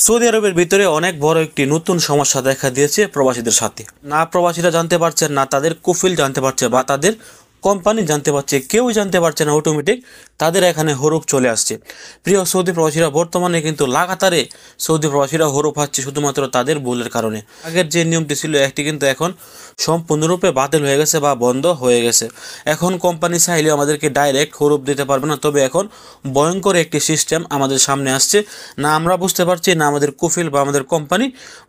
Saudi আরবের ভিতরে অনেক বড় একটি নতুন সমস্যা দেখা দিয়েছে প্রবাসীদের সাথে। না প্রবাসীরা জানতে পারছে, না তাদের কুফিল জানতে পারছে, বা তাদের কোম্পানি জানতে পারছে, কেউই জানতে পারছে না। অটোমেটিক তাদের এখানে হরুপ চলে আসছে। প্রিয় সৌদি প্রবাসীরা, বর্তমানে কিন্তু লাগাতারে সৌদি প্রবাসীরা হরুপ হচ্ছে শুধুমাত্র তাদের ভুলের কারণে। আগের যে নিয়মটি ছিল একটি কিন্তু এখন সম্পূর্ণরূপে বাতিল হয়ে গেছে বা বন্ধ হয়ে গেছে। এখন কোম্পানি চাইলে আমাদেরকে ডাইরেক্ট হরুপ দিতে পারবে না। তবে এখন ভয়ঙ্কর একটি সিস্টেম আমাদের সামনে আসছে। না আমরা বুঝতে পারছি, না আমাদের কুফিল বা আমাদের কোম্পানি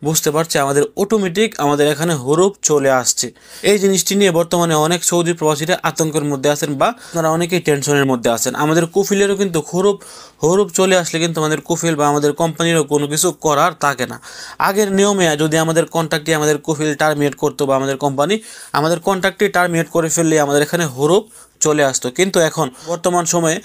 বুঝতে পারছে, আমাদের অটোমেটিক আমাদের এখানে হরুপ চলে আসছে। এই জিনিসটি নিয়ে বর্তমানে অনেক সৌদি প্রবাসীরা আতঙ্কের মধ্যে আছেন, বা আপনারা অনেকেই টেনশনের মধ্যে আছেন। আমাদের কুফিলেরও কিন্তু হরুপ চলে আসলে কিন্তু আমাদের কুফিল বা আমাদের কোম্পানিরও কোনো কিছু করার থাকে না। আগের নিয়মে যদি আমাদের কন্ট্রাক্টটি আমাদের কুফিল টার্মিনেট করতো বা আমাদের কোম্পানি আমাদের কন্ট্রাক্টটি টার্মিনেট করে ফেললে আমাদের এখানে হরুপ চলে আসতো। কিন্তু এখন বর্তমান সময়ে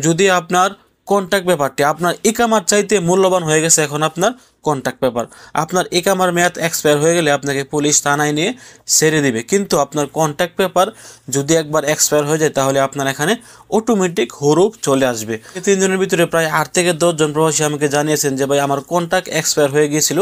যদি আপনার কন্ট্রাক্ট ব্যাপারটি আপনার ইকামার চাইতে মূল্যবান হয়ে গেছে, এখন আপনার কন্ট্রাক্ট পেপার। আপনার ইকামার মেয়াদ এক্সপায়ার হয়ে গেলে আপনাকে পুলিশ থানায় নিয়ে ছেড়ে দিবে, কিন্তু আপনার কন্ট্রাক্ট পেপার যদি একবার এক্সপায়ার হয়ে যায় তাহলে আপনার এখানে অটোমেটিক হরুপ চলে আসবে। 3 দিনের ভিতরে প্রায় 8 থেকে 10 জন প্রবাসী আমাকে জানিয়েছেন যে ভাই আমার কন্ট্রাক্ট এক্সপায়ার হয়ে গিয়েছিল,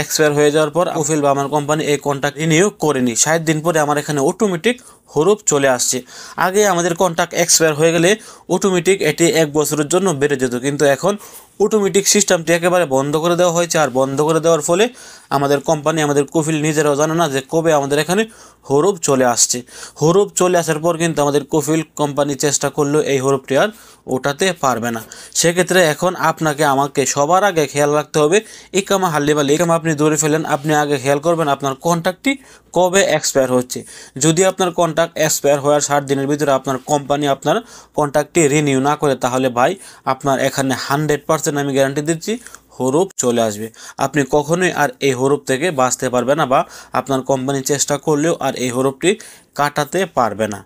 এক্সপায়ার হয়ে যাওয়ার পর কুফিল বা আমার কোম্পানি এই কন্ট্রাক্ট রিনিউ করেনি, 60 দিন পরে আমার এখানে অটোমেটিক হরুপ চলে আসছে। আগে আমাদের কন্ট্রাক্ট এক্সপায়ার হয়ে গেলে অটোমেটিক এটি 1 বছরের জন্য বেড়ে যেত, কিন্তু এখন অটোমেটিক সিস্টেমটি একেবারে বন্ধ করে দেওয়া হয়েছে। আর বন্ধ করে দেওয়ার ফলে আমাদের কোম্পানি, আমাদের কুফিল নিজেরাও জানে না যে কবে আমাদের এখানে হরুপ চলে আসছে। হরুপ চলে আসার পর কিন্তু আমাদের কুফিল কোম্পানি চেষ্টা করলেও এই হরুপটি আর ওঠাতে পারবে না। সেক্ষেত্রে এখন আপনাকে আমাকে সবার আগে খেয়াল রাখতে হবে, ইকামা হাল্লিবালি ইকামা আপনি ধরে ফেলেন, আপনি আগে খেয়াল করবেন আপনার কন্ট্রাক্টটি কবে এক্সপায়ার হচ্ছে। যদি আপনার কন্ট্রাক্ট এক্সপায়ার হওয়ার 60 দিনের ভিতরে আপনার কোম্পানি আপনার কন্ট্রাক্টটি রিনিউ না করে, তাহলে ভাই আপনার এখানে 100% আমি গ্যারান্টি দিচ্ছি হরুপ চলে আসবে। আপনি কখনোই আর এই হরুপ থেকে বাঁচতে পারবে না, বা আপনার কোম্পানি চেষ্টা করলেও আর এই হরুপটি কাটাতে পারবে না।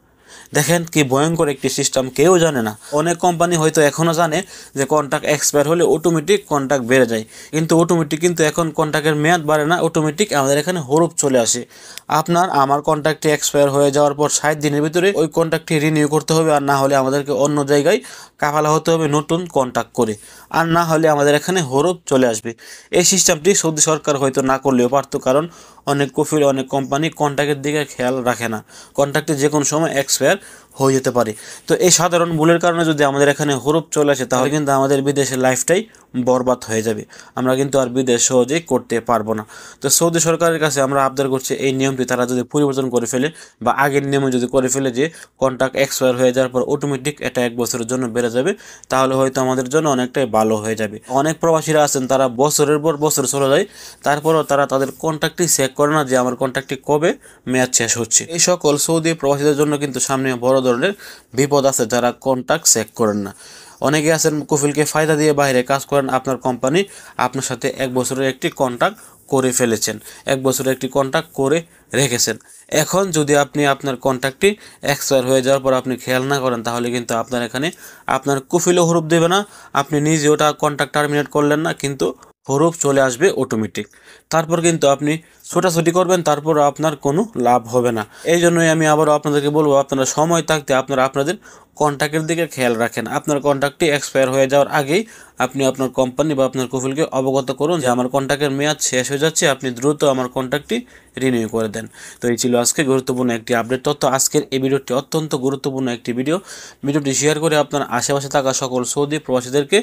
দেখেন কি ভয়ঙ্কর একটি সিস্টেম, কেউ জানে না। অনেক কোম্পানি হয়তো এখনও জানে যে কন্ট্রাক্ট এক্সপায়ার হলে অটোমেটিক কন্ট্রাক্ট বেড়ে যায়, কিন্তু অটোমেটিক কিন্তু এখন কন্ট্রাক্টের মেয়াদ বাড়ে না, অটোমেটিক আমাদের এখানে হরুপ চলে আসে। আপনার আমার কন্ট্রাক্টটি এক্সপায়ার হয়ে যাওয়ার পর 60 দিনের ভিতরে ওই কন্ট্রাক্টটি রিনিউ করতে হবে, আর না হলে আমাদেরকে অন্য জায়গায় কাফালা হতে হবে নতুন কন্ট্রাক্ট করে, আর না হলে আমাদের এখানে হরুপ চলে আসবে। এই সিস্টেমটি সৌদি সরকার হয়তো না করলেও পারতো, কারণ অনেক কুফিল, অনেক কোম্পানি কন্ট্রাক্টের দিকে খেয়াল রাখে না, কন্ট্রাক্টে যে কোনো সময় এক্সপায়ার হয়ে যেতে পারে। তো এই সাধারণ ভুলের কারণে যদি আমাদের এখানে হরুপ চলে আসে, তাহলে কিন্তু আমাদের বিদেশের লাইফটাই বরবাদ হয়ে যাবে। আমরা কিন্তু আর বিদেশ সহজেই করতে পারবো না। তো সৌদি সরকারের কাছে আমরা আবদার করছি এই নিয়মটি তারা যদি পরিবর্তন করে ফেলে, বা আগের নিয়মে যদি করে ফেলে যে কন্ট্রাক্ট এক্সপায়ার হয়ে যাওয়ার পর অটোমেটিক এটা 1 বছরের জন্য বেড়ে যাবে, তাহলে হয়তো আমাদের জন্য অনেকটাই ভালো হয়ে যাবে। অনেক প্রবাসীরা আছেন তারা বছরের পর বছর চলে যায়, তারপরও তারা তাদের কন্ট্রাক্টটি চেক করে না যে আমার কন্ট্রাক্টটি কবে মেয়াদ শেষ হচ্ছে। এই সকল সৌদি প্রবাসীদের জন্য কিন্তু সামনে বড় ধরনের বিপদ আছে, যারা কন্ট্রাক্ট চেক করেন না। অনেকে আছেন কুফিলকে ফায়দা দিয়ে বাইরে কাজ করেন, আপনার কোম্পানি আপনার সাথে 1 বছরের একটি কন্ট্রাক্ট করে ফেলেছেন, 1 বছরের একটি কন্ট্রাক্ট করে রেখেছেন। এখন যদি আপনি আপনার কন্ট্রাক্টটি এক্সপায়ার হয়ে যাওয়ার পর আপনি খেয়াল না করেন, তাহলে কিন্তু আপনার এখানে আপনার কুফিলও হরুপ দেবে না, আপনি নিজে ওটা কন্ট্রাক্ট টার্মিনেট করলেন না, কিন্তু হরুপ চলে আসবে অটোমেটিক। তারপর কিন্তু আপনি ছোটাছুটি করবেন, তারপর আপনার কোনো লাভ হবে না। এই জন্যই আমি আবারও আপনাদেরকে বলবো, আপনারা সময় থাকতে আপনারা আপনাদের কন্ট্রাক্টের দিকে খেয়াল রাখেন। আপনার কন্ট্রাক্টটি এক্সপায়ার হয়ে যাওয়ার আগেই আপনি আপনার কোম্পানি বা আপনার কুফিলকে অবগত করুন যে আমার কন্ট্রাক্টের মেয়াদ শেষ হয়ে যাচ্ছে, আপনি দ্রুত আমার কন্ট্রাক্টটি রিনিউ করে দেন। তো এই ছিল আজকে গুরুত্বপূর্ণ একটি আপডেট তথ্য। আজকের এই ভিডিওটি অত্যন্ত গুরুত্বপূর্ণ একটি ভিডিওটি শেয়ার করে আপনার আশেপাশে থাকা সকল সৌদি প্রবাসীদেরকে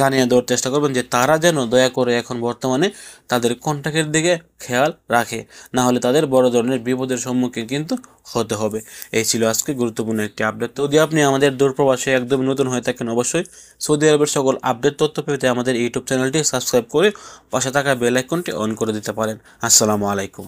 জানিয়ে দেওয়ার চেষ্টা করবেন যে তারা যেন দয়া করে এখন বর্তমানে তাদের কন্ট্রাক্টের দিকে খেয়াল রাখে, না হলে তাদের বড় ধরনের বিপদের সম্মুখীন কিন্তু হতে হবে। এই ছিল আজকে গুরুত্বপূর্ণ একটি আপডেট। তো যদি আপনি আমাদের দূরপ্রবাসে একদম নতুন হয়ে থাকেন, অবশ্যই সৌদি আরবের সকল আপডেট তথ্য পেতে আমাদের ইউটিউব চ্যানেলটি সাবস্ক্রাইব করে পাশে থাকা বেল আইকনটি অন করে দিতে পারেন। আসসালামু আলাইকুম।